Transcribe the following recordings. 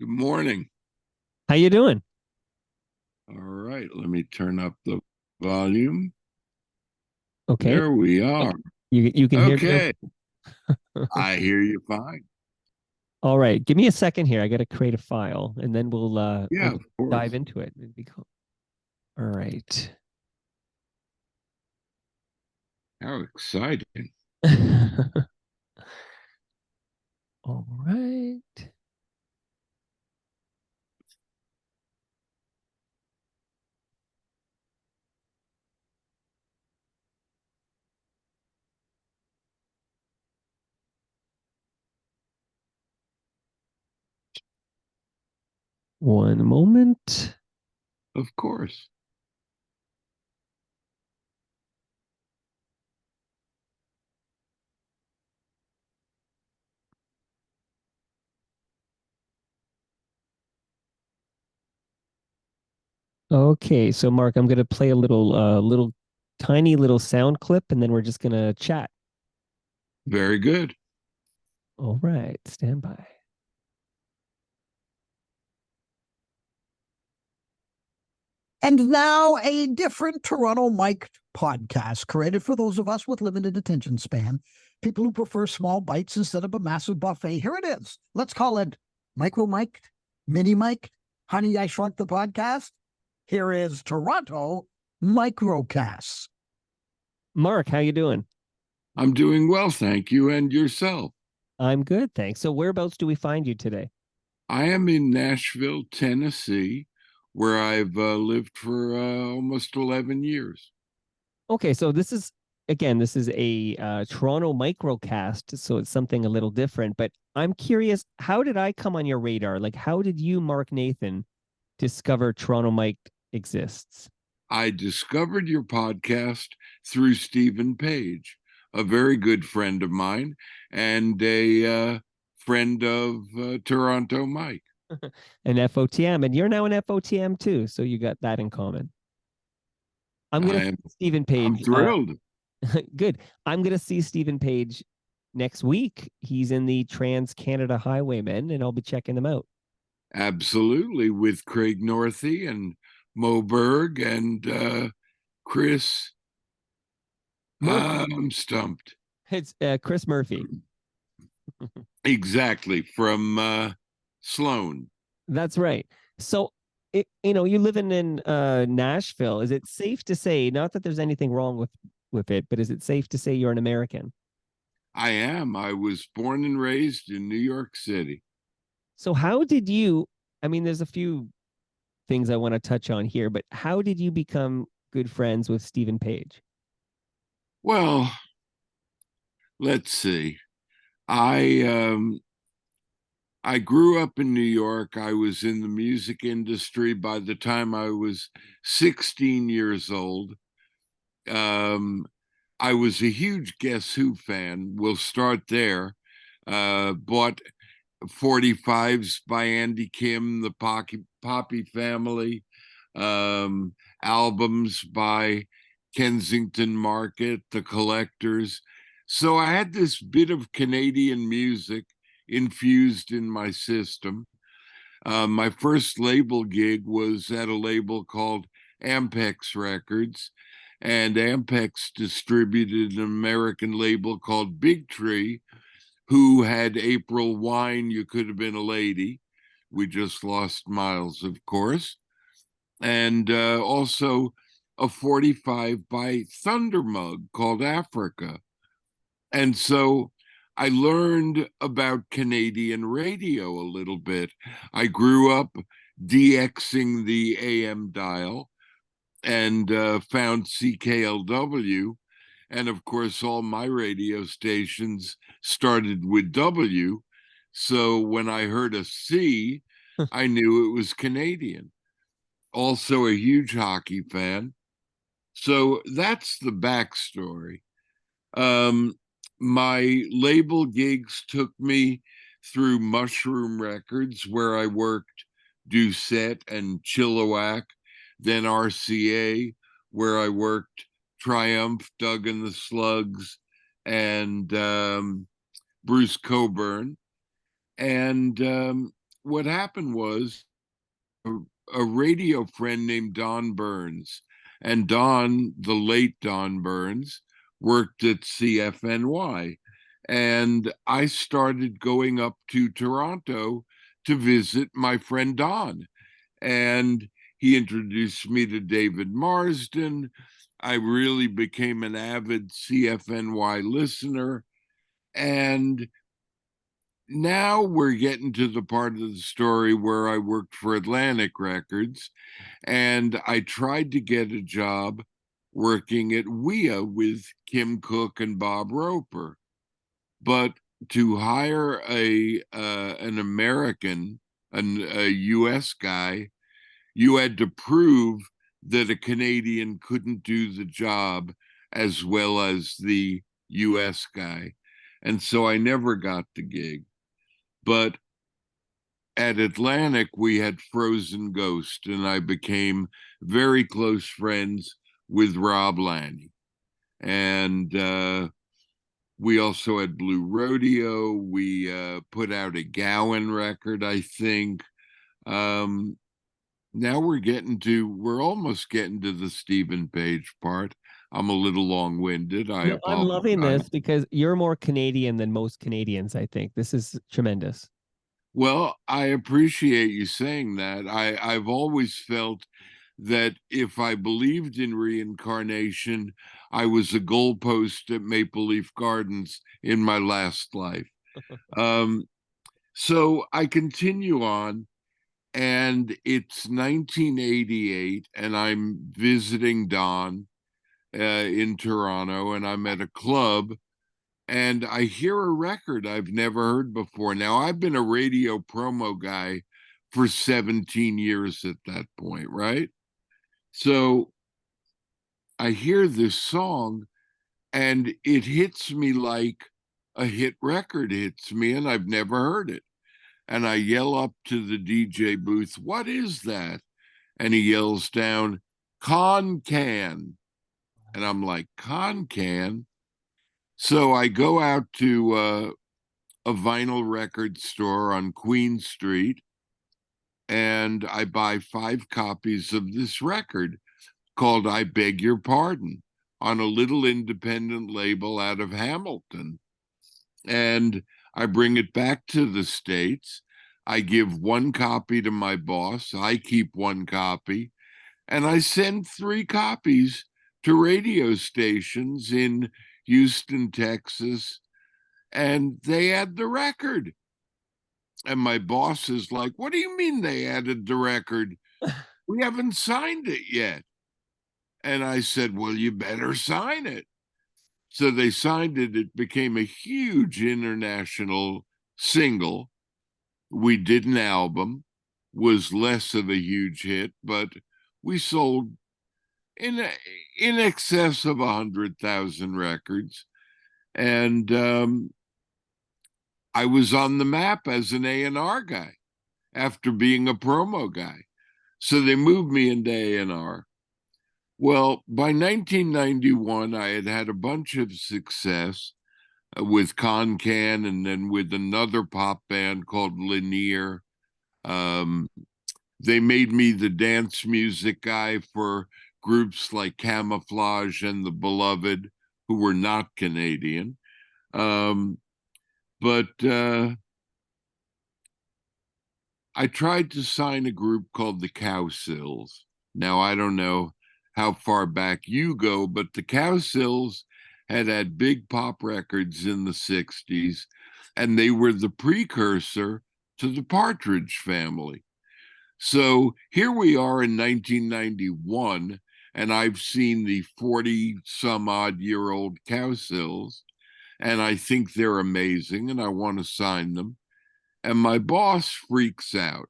Good morning. How you doing? All right, let me turn up the volume. Okay. There we Oh, are. you can hear me Okay, okay. I hear you fine. All right. Give me a second here. I got to create a file and then Yeah, we'll of dive course. into it. It'd be cool. All right. How exciting. All right. One moment. Of course. Okay, so Mark, I'm going to play a little tiny little sound clip and then we're just going to chat. Very good. All right, stand by. And now a different Toronto Mike podcast created for those of us with limited attention span, people who prefer small bites instead of a massive buffet. Here it is. Let's call it Micro Mike, Mini Mike, Honey, I Shrunk the Podcast. Here is Toronto Microcasts. Mark, how you doing? I'm doing well, thank you. And yourself? I'm good, thanks. So whereabouts do we find you today? I am in Nashville, Tennessee, where I've lived for almost 11 years. Okay, so this is a Toronto microcast, so it's something a little different. But I'm curious, how did I come on your radar? Like, how did you, Mark Nathan, discover Toronto Mike exists? I discovered your podcast through Stephen Page, a very good friend of mine and a friend of Toronto Mike. An FOTM, and you're now an FOTM too, so you got that in common. I'm gonna I see am Stephen I'm Page. thrilled. Good. I'm gonna see Stephen Page next week. He's in the Trans Canada Highwaymen, and I'll be checking them out. Absolutely, with Craig Northey and Mo Berg and Chris. Murphy. I'm stumped. It's Chris Murphy. Exactly, from Sloan. That's right. So, you living in Nashville. Is it safe to say, not that there's anything wrong with it, but is it safe to say you're an American? I am. I was born and raised in New York City. So, how did you? I mean, there's a few things I want to touch on here, but how did you become good friends with Stephen Page? Well, let's see. I grew up in New York. I was in the music industry by the time I was 16 years old. Um, I was a huge Guess Who fan. We'll start there. Bought 45s by Andy Kim, the Poppy Family, albums by Kensington Market, The Collectors. So I had this bit of Canadian music infused in my system. My first label gig was at a label called Ampex Records, and Ampex distributed an American label called Big Tree, who had April Wine, You Could Have Been a Lady. We just lost Miles, of course. And also a 45 by Thunder Mug called Africa. And so I learned about Canadian radio a little bit. I grew up DXing the AM dial and found CKLW. And of course, all my radio stations started with W. So when I heard a C, I knew it was Canadian. Also, a huge hockey fan. So that's the backstory. Um, my label gigs took me through Mushroom Records, where I worked Doucette and Chilliwack, then RCA, where I worked Triumph, Doug and the Slugs, and Bruce Coburn. And what happened was a radio friend named Don Burns, and Don, the late Don Burns, worked at CFNY. And I started going up to Toronto to visit my friend Don. And he introduced me to David Marsden. I really became an avid CFNY listener. And now we're getting to the part of the story where I worked for Atlantic Records, and I tried to get a job working at WIA with Kim Cook and Bob Roper. But to hire an American, a US guy, you had to prove that a Canadian couldn't do the job as well as the US guy. And so I never got the gig. But at Atlantic, we had Frozen Ghost, and I became very close friends with Rob Lanny. And we also had Blue Rodeo. We put out a Gowan record, I think. Now we're almost getting to the Stephen Page part. I'm a little long-winded. I No, I'm loving apologize. this because you're more Canadian than most Canadians, I think. This is tremendous. Well, I appreciate you saying that. I've always felt that if I believed in reincarnation, I was a goalpost at Maple Leaf Gardens in my last life. So I continue on, and it's 1988, and I'm visiting Don in Toronto, and I'm at a club, and I hear a record I've never heard before. Now, I've been a radio promo guy for 17 years at that point, right? So I hear this song, and it hits me like a hit record hits me, and I've never heard it. And I yell up to the DJ booth, "What is that?" And he yells down, "Con Can." And I'm like, "Con Can?" So I go out to a vinyl record store on Queen Street, and I buy 5 copies of this record called "I Beg Your Pardon" on a little independent label out of Hamilton. And I bring it back to the States. I give 1 copy to my boss. I keep 1 copy. And I send 3 copies to radio stations in Houston, Texas, and they add the record. And my boss is like, "What do you mean they added the record? We haven't signed it yet." And I said, "Well, you better sign it." So they signed it. It became a huge international single. We did an album, was less of a huge hit, but we sold in excess of 100,000 records. And I was on the map as an A&R guy after being a promo guy. So they moved me into A&R. Well, by 1991, I had had a bunch of success with Con Can, and then with another pop band called Lanier. They made me the dance music guy for groups like Camouflage and The Beloved, who were not Canadian. But I tried to sign a group called the Cowsills. Now, I don't know how far back you go, but the Cowsills had big pop records in the 60s, and they were the precursor to the Partridge Family. So here we are in 1991, and I've seen the 40-some-odd-year-old Cowsills, and I think they're amazing, and I want to sign them. And my boss freaks out.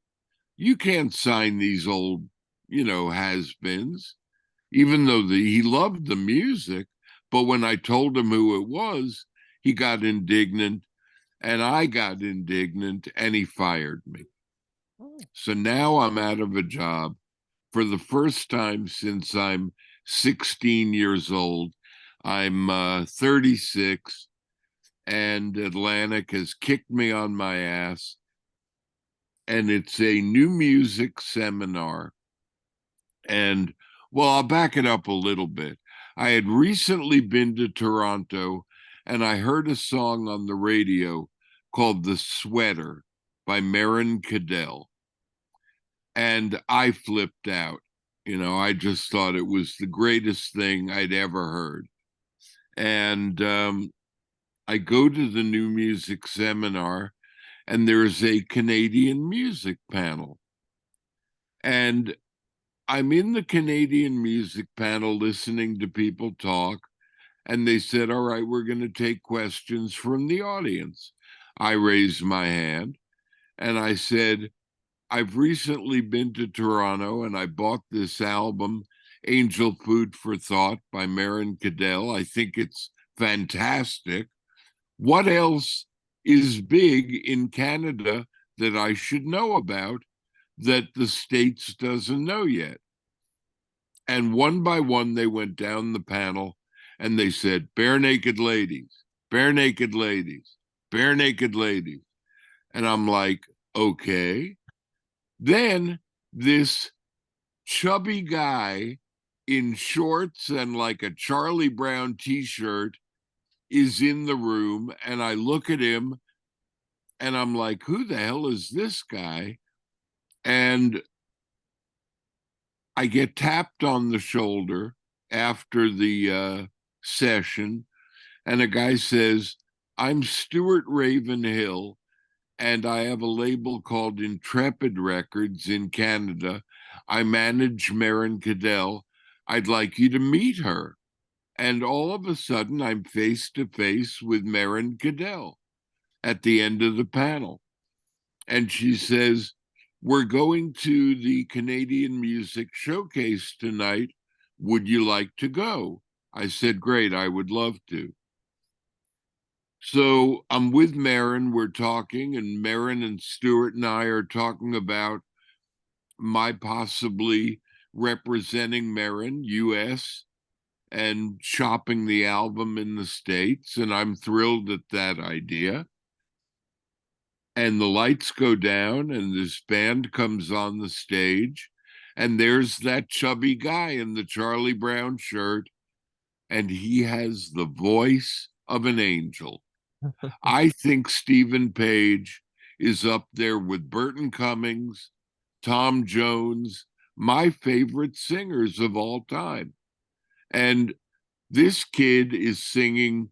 "You can't sign these old, has-beens," even though he loved the music. But when I told him who it was, he got indignant, and I got indignant, and he fired me. So now I'm out of a job for the first time since I'm 16 years old. I'm 36, and Atlantic has kicked me on my ass. and it's a new music seminar. And well, I'll back it up a little bit. I had recently been to Toronto and I heard a song on the radio called The Sweater by Marin Cadell. And I flipped out. I just thought it was the greatest thing I'd ever heard. And I go to the new music seminar, and there's a Canadian music panel. And I'm in the Canadian music panel listening to people talk, and they said, all right, we're going to take questions from the audience. I raised my hand, and I said, I've recently been to Toronto, and I bought this album, Angel Food for Thought by Marin Cadell. I think it's fantastic. What else is big in Canada that I should know about that the States doesn't know yet? And one by one, they went down the panel and they said, bare naked ladies, bare naked ladies, bare naked ladies. And I'm like, okay. Then this chubby guy in shorts and like a Charlie Brown t-shirt is in the room, and I look at him and I'm like, who the hell is this guy? And I get tapped on the shoulder after the session, and a guy says, I'm Stuart Ravenhill, and I have a label called Intrepid Records in Canada. I manage Marin Cadell. I'd like you to meet her. And all of a sudden, I'm face to face with Marin Cadell at the end of the panel. And she says, we're going to the Canadian Music Showcase tonight. Would you like to go? I said, great, I would love to. So I'm with Marin, we're talking, and Marin and Stuart and I are talking about my possibly representing Marin, US, and shopping the album in the States. And I'm thrilled at that idea. And the lights go down, and this band comes on the stage, and there's that chubby guy in the Charlie Brown shirt, and he has the voice of an angel. I think Stephen Page is up there with Burton Cummings, Tom Jones, my favorite singers of all time. And this kid is singing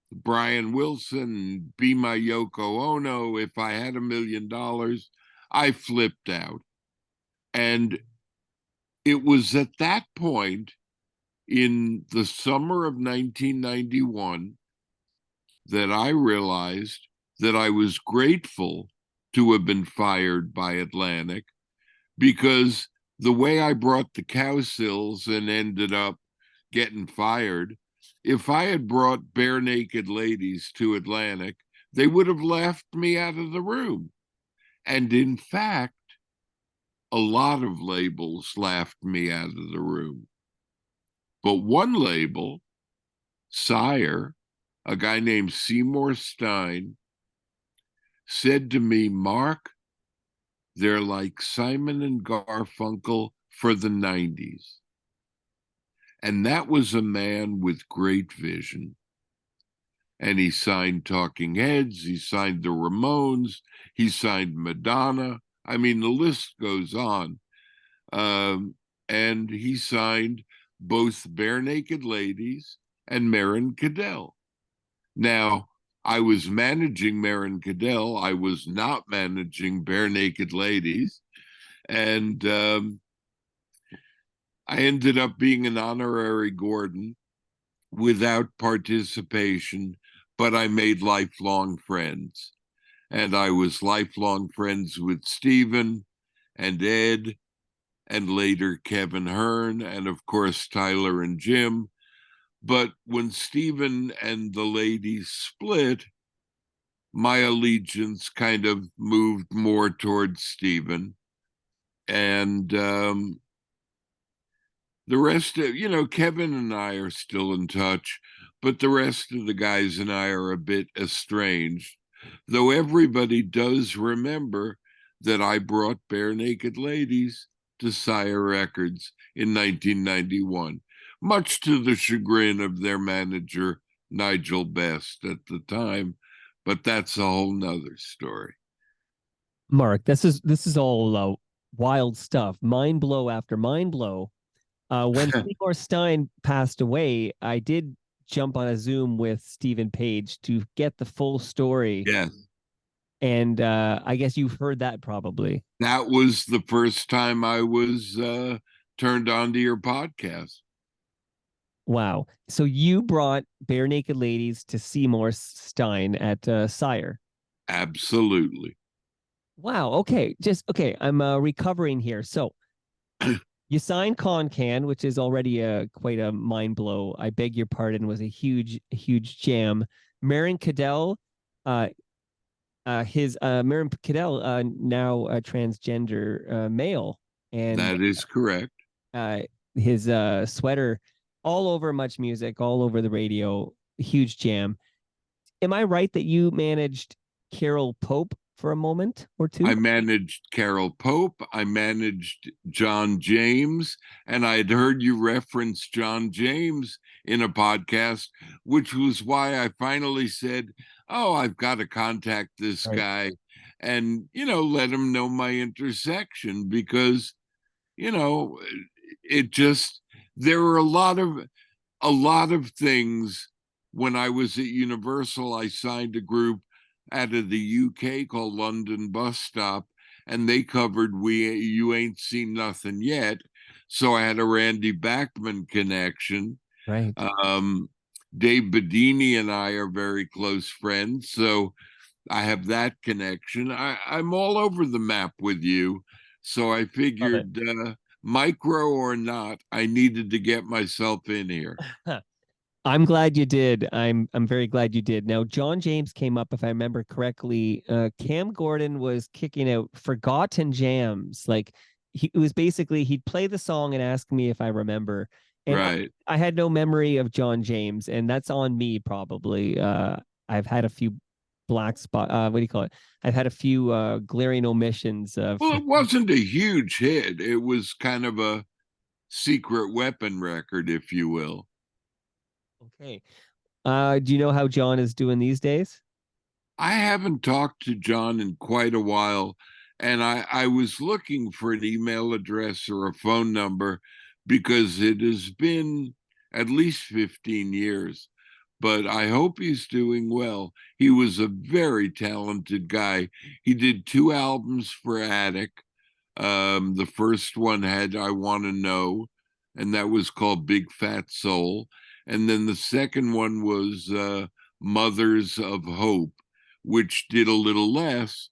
Brian Wilson, Be My Yoko Ono, If I Had $1 Million. I flipped out. And it was at that point in the summer of 1991 that I realized that I was grateful to have been fired by Atlantic, because the way I brought the Cowsills and ended up getting fired, if I had brought Bare Naked Ladies to Atlantic, they would have left me out of the room. And in fact, a lot of labels laughed me out of the room. But one label, Sire, a guy named Seymour Stein, said to me, Mark, they're like Simon and Garfunkel for the 90s. And that was a man with great vision. And he signed Talking Heads, he signed the Ramones, he signed Madonna. I mean, the list goes on. And he signed both Bare Naked Ladies and Marin Cadell. Now, I was managing Marin Cadell. I was not managing Bare Naked Ladies. And I ended up being an honorary Gordon without participation, but I made lifelong friends. And I was lifelong friends with Stephen and Ed, and later Kevin Hearn, and of course, Tyler and Jim. But when Stephen and the ladies split, my allegiance kind of moved more towards Stephen. And the rest of, Kevin and I are still in touch, but the rest of the guys and I are a bit estranged, though everybody does remember that I brought Bare Naked Ladies to Sire Records in 1991, much to the chagrin of their manager, Nigel Best, at the time. But that's a whole nother story. Mark, this is all wild stuff. Mind blow after mind blow. When Seymour Stein passed away, I did jump on a Zoom with Stephen Page to get the full story. Yes. And I guess you've heard that probably. That was the first time I was turned on to your podcast. Wow. So you brought Bare Naked Ladies to Seymour Stein at Sire. Absolutely. Wow. Okay. Okay. I'm recovering here. So you signed Concan, which is already quite a mind blow. I beg your pardon. Was a huge jam. Marin Cadell, Marin Cadell, now a transgender male, and that is correct. His sweater all over Much Music, all over the radio. Huge jam. Am I right that you managed Carol Pope for a moment or two? I managed Carol Pope. I managed John James. And I had heard you reference John James in a podcast, which was why I finally said, oh, I've got to contact this guy and, let him know my intersection, because, it just, there were a lot of things. When I was at Universal, I signed a group out of the UK called London Bus Stop, and they covered You Ain't Seen Nothing Yet. So I had a Randy Bachman connection. Right. Dave Bedini and I are very close friends, so I have that connection. I'm all over the map with you, so I figured, micro or not, I needed to get myself in here. I'm glad you did. I'm very glad you did. Now, John James came up, if I remember correctly. Cam Gordon was kicking out forgotten jams. Like it was basically he'd play the song and ask me if I remember. And right. I had no memory of John James, and that's on me probably. I've had a few black spot. What do you call it? I've had a few glaring omissions of. Well, it wasn't a huge hit. It was kind of a secret weapon record, if you will. Okay. Do you know how John is doing these days? I haven't talked to John in quite a while, and I was looking for an email address or a phone number, because it has been at least 15 years. But I hope he's doing well. He was a very talented guy. He did 2 albums for Attic. The first one had I Want to Know, and that was called Big Fat Soul. And then the second one was Mothers of Hope, which did a little less.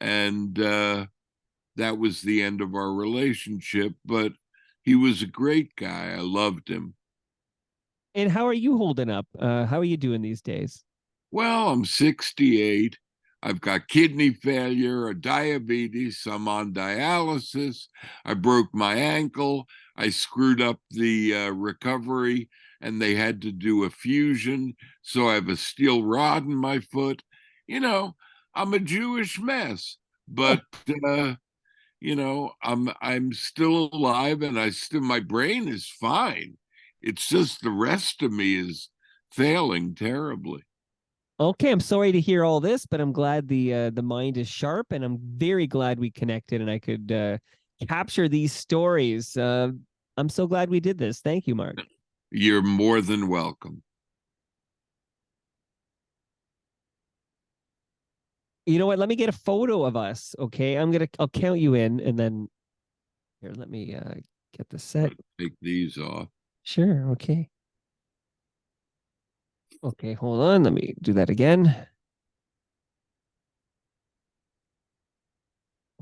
And that was the end of our relationship. But he was a great guy. I loved him. And how are you holding up? How are you doing these days? Well, I'm 68. I've got kidney failure, a diabetes. I'm on dialysis. I broke my ankle. I screwed up the recovery, and they had to do a fusion. So I have a steel rod in my foot. I'm a Jewish mess, but I'm still alive, and my brain is fine. It's just the rest of me is failing terribly. Okay, I'm sorry to hear all this, but I'm glad the mind is sharp, and I'm very glad we connected and I could capture these stories. I'm so glad we did this. Thank you, Mark. You're more than welcome. You know what? Let me get a photo of us. Okay, I'll count you in, and then here, let me get the set. Take these off. Sure. Okay. Okay, hold on. Let me do that again.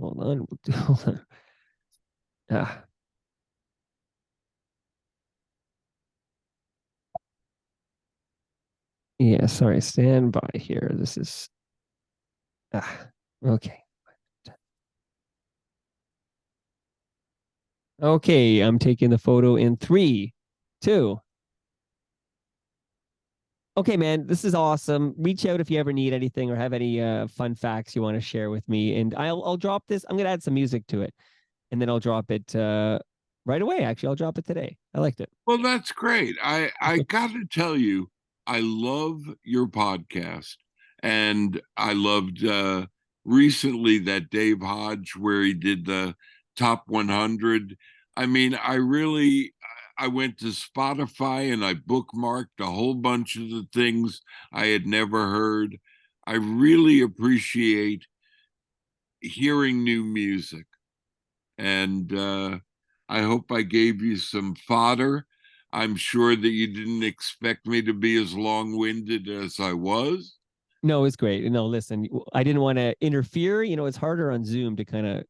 Hold on. Hold on. Ah. Yeah, sorry. Stand by here. This is okay. Okay, I'm taking the photo in 3, 2. Okay, man, this is awesome. Reach out if you ever need anything or have any fun facts you want to share with me, and I'll drop this. I'm gonna add some music to it, and then I'll drop it right away. Actually, I'll drop it today. I liked it. Well, that's great. I got to tell you, I love your podcast, and I loved recently that Dave Hodge where he did the top 100. I mean, I went to Spotify and I bookmarked a whole bunch of the things I had never heard. I really appreciate hearing new music, and I hope I gave you some fodder. I'm sure that you didn't expect me to be as long-winded as I was. No, it's great. No, listen, I didn't want to interfere. It's harder on Zoom to kind of,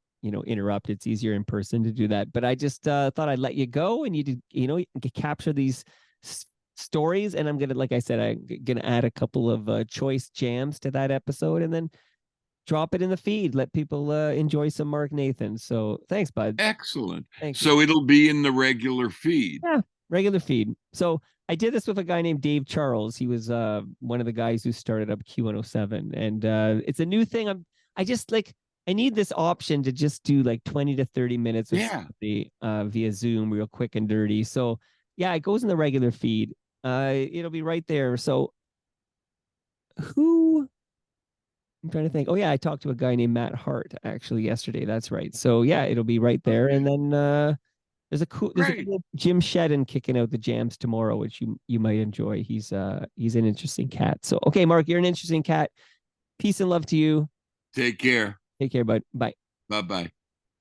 interrupt. It's easier in person to do that. But I just thought I'd let you go and capture these stories. And I'm going to, like I said, I'm going to add a couple of choice jams to that episode and then drop it in the feed. Let people enjoy some Marc Nathan. So thanks, bud. Excellent. Thank you. So it'll be in the regular feed. Yeah, regular feed. So I did this with a guy named Dave Charles. He was one of the guys who started up Q107, and it's a new thing. I just I need this option to just do like 20 to 30 minutes of somebody, via Zoom, real quick and dirty. So yeah, it goes in the regular feed. It'll be right there. So who? I'm trying to think. Oh yeah, I talked to a guy named Matt Hart actually yesterday. That's right. So yeah, it'll be right there, and then there's a cool Jim Shedden kicking out the jams tomorrow, which you might enjoy. He's an interesting cat. So okay, Marc, you're an interesting cat. Peace and love to you. Take care. Take care, bud. Bye. Bye-bye.